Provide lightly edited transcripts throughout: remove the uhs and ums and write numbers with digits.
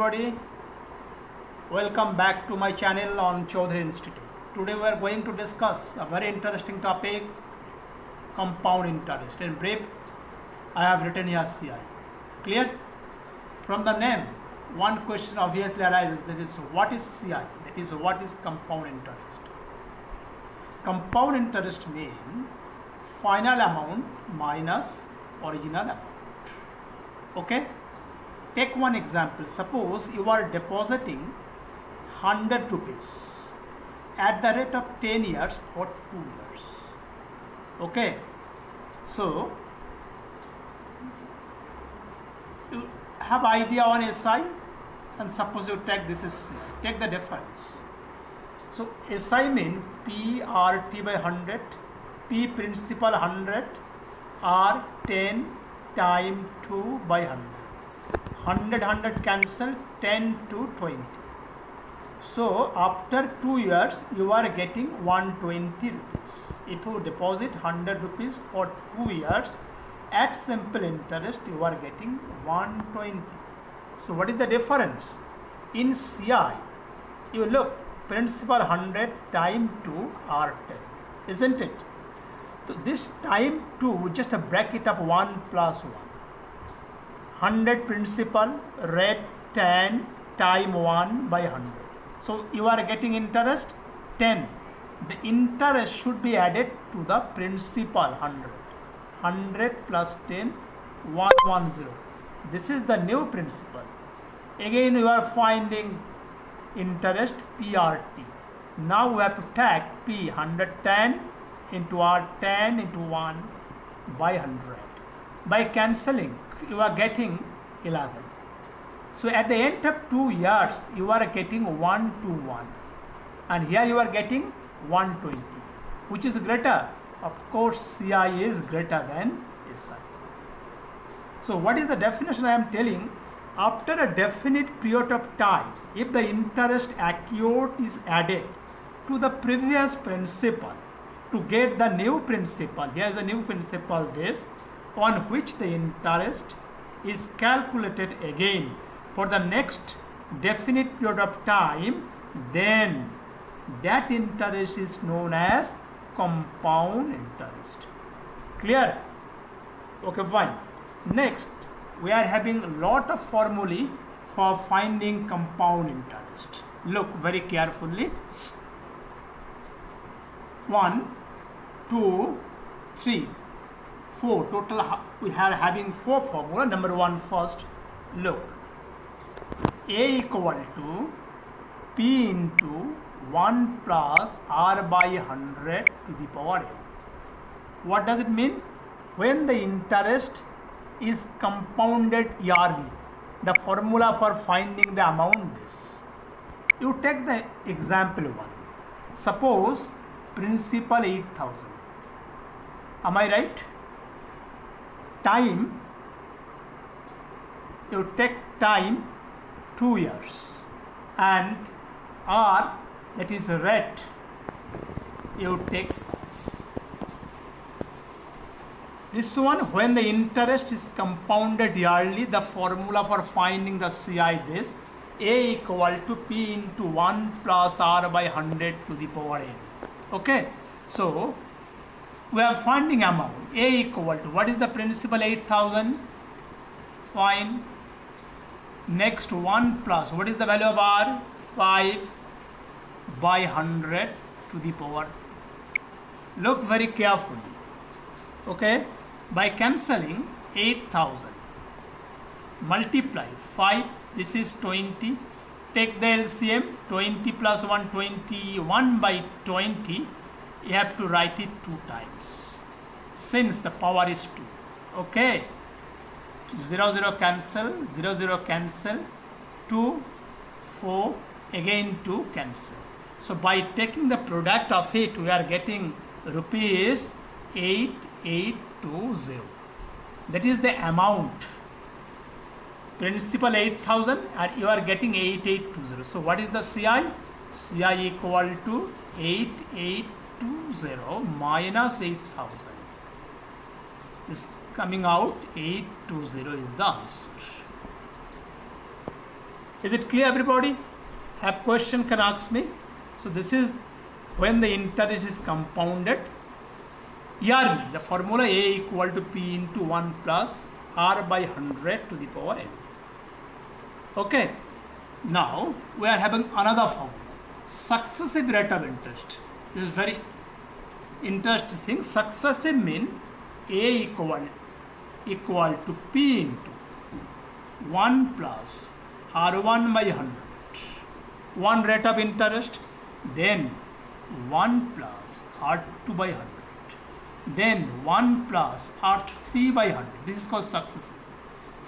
everybody, welcome back to my channel on Chaudhary Institute. Today we are going to discuss a very interesting topic, compound interest. In brief, I have written here CI. Clear? From the name, one question obviously arises, that is what is CI? That is what is compound interest? Compound interest means final amount minus original amount. Okay? Take one example. Suppose you are depositing 100 rupees at the rate of 10 years for 2 years. Okay? So, you have idea on SI, and suppose you take this is C. Take the difference. So, SI means PRT by 100, P principal 100, R 10 times 2 by 100. 100 cancel, 10 to 20. So after 2 years you are getting 120 rupees. If you deposit 100 rupees for 2 years at simple interest, you are getting 120. So what is the difference? In CI, you look, principal 100 times 2 are 10, isn't it? So this time 2, just break it up, 1 plus 1. 100 principal, rate 10 times 1 by 100. So you are getting interest 10. The interest should be added to the principal 100. 100 plus 10, 110. This is the new principal. Again you are finding interest PRT. Now we have to take P 110 into R 10 into 1 by 100. By cancelling, you are getting 11. So at the end of 2 years, you are getting 121, and here you are getting 120. Which is greater? Of course, CI is greater than SI. So what is the definition I am telling? After a definite period of time, if the interest accrued is added to the previous principal to get the new principal, here is the new principal, this, on which the interest is calculated again for the next definite period of time, then that interest is known as compound interest. Clear? Okay, fine. Next, we are having a lot of formulae for finding compound interest. Look very carefully. 1, 2, 3, 4. Total we are having 4 formula. Number 1 first. Look. A equal to P into 1 plus R by 100 to the power n. What does it mean? When the interest is compounded yearly, the formula for finding the amount is. You take the example 1. Suppose principal 8,000. Am I right? Time, you take time 2 years, and R, that is rate, you take this one. When the interest is compounded yearly, the formula for finding the CI this, A equal to P into 1 plus R by 100 to the power n. Okay, so we are finding amount. A equal to, what is the principal? 8,000. Fine. Next 1 plus, what is the value of R? 5 by 100 to the power. Look very carefully. Okay. By cancelling 8,000, multiply 5, this is 20. Take the LCM, 20 plus 1, 21 by 20. You have to write it 2 times since the power is 2. Okay, 0 0 cancel, 0 0 cancel, 2 4, again 2 cancel. So by taking the product of it, we are getting rupees 8820. That is the amount. Principal 8,000 and you are getting 8820. So what is the CI? CI equal to 8820 minus 8,000. Is coming out 820 is the answer. Is it clear, everybody? Have question, can ask me. So this is when the interest is compounded yearly. The formula A equal to P into 1 plus R by 100 to the power n. Okay. Now we are having another formula. Successive rate of interest. This is very interesting thing. Successive mean A equal to P into 1 plus R1 by 100. One rate of interest, then 1 plus R2 by 100, then 1 plus R3 by 100. This is called successive.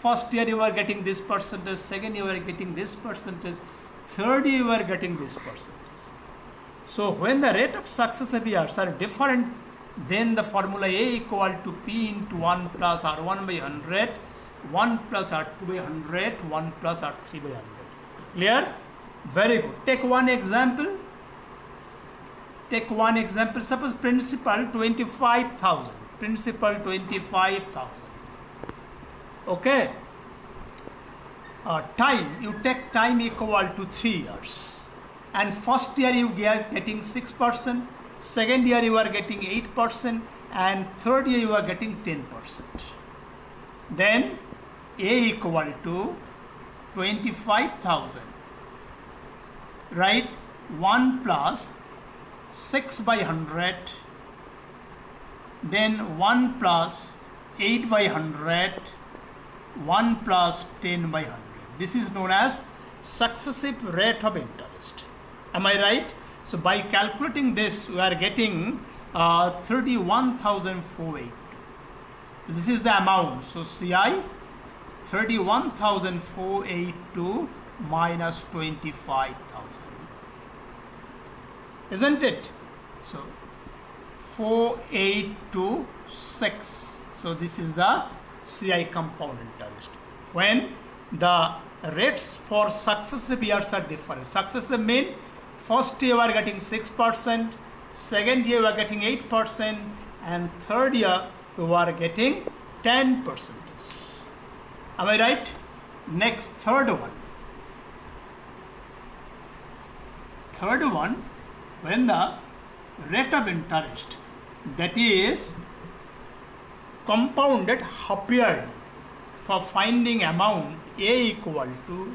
First year you are getting this percentage, second year you are getting this percentage, third year you are getting this percentage. So when the rate of successive years are different, then the formula A equal to P into 1 plus R1 by 100, 1 plus R2 by 100, 1 plus R3 by 100. Clear? Very good. Take one example. Take one example. Suppose principal 25,000. Principal 25,000. Okay. Time, you take time equal to 3 years. And first year you are getting 6%, second year you are getting 8%, and third year you are getting 10%. Then A equal to 25,000. Write 1 plus 6 by 100, then 1 plus 8 by 100, 1 plus 10 by 100. This is known as successive rate of interest. Am I right? So by calculating this, we are getting 31,482. So this is the amount. So CI 31,482 minus 25,000. Isn't it? So 4826. So this is the CI compound interest. When the rates for successive years are different. Successive mean first year you are getting 6%, second year you are getting 8%, and third year you are getting 10%. Am I right? Next, third one. Third one, when the rate of interest, that is compounded half yearly, for finding amount A equal to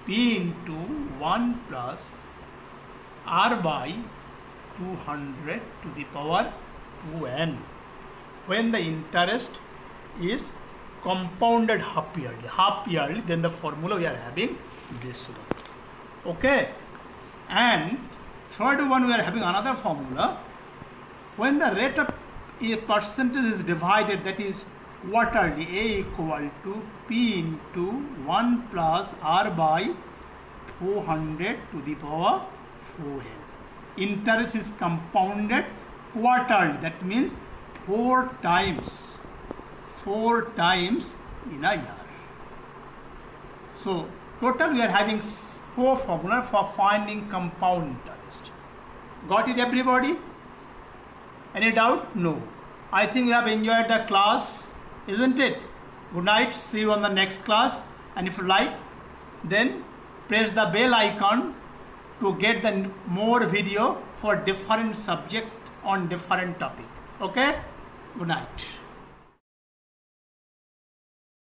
P into 1 plus R by 200 to the power 2n. When the interest is compounded half yearly, then the formula we are having this one. Okay. And third one, we are having another formula. When the rate of a percentage is divided, that is quarterly, A equal to P into 1 plus R by 400 to the power 4n. Interest is compounded quarterly, that means 4 times in a year. So total we are having 4 formulas for finding compound interest. Got it, everybody? Any doubt? No. I think you have enjoyed the class, isn't it? Good night. See you on the next class. And if you like, then press the bell icon to get the more video for different subject on different topic. Okay? Good night.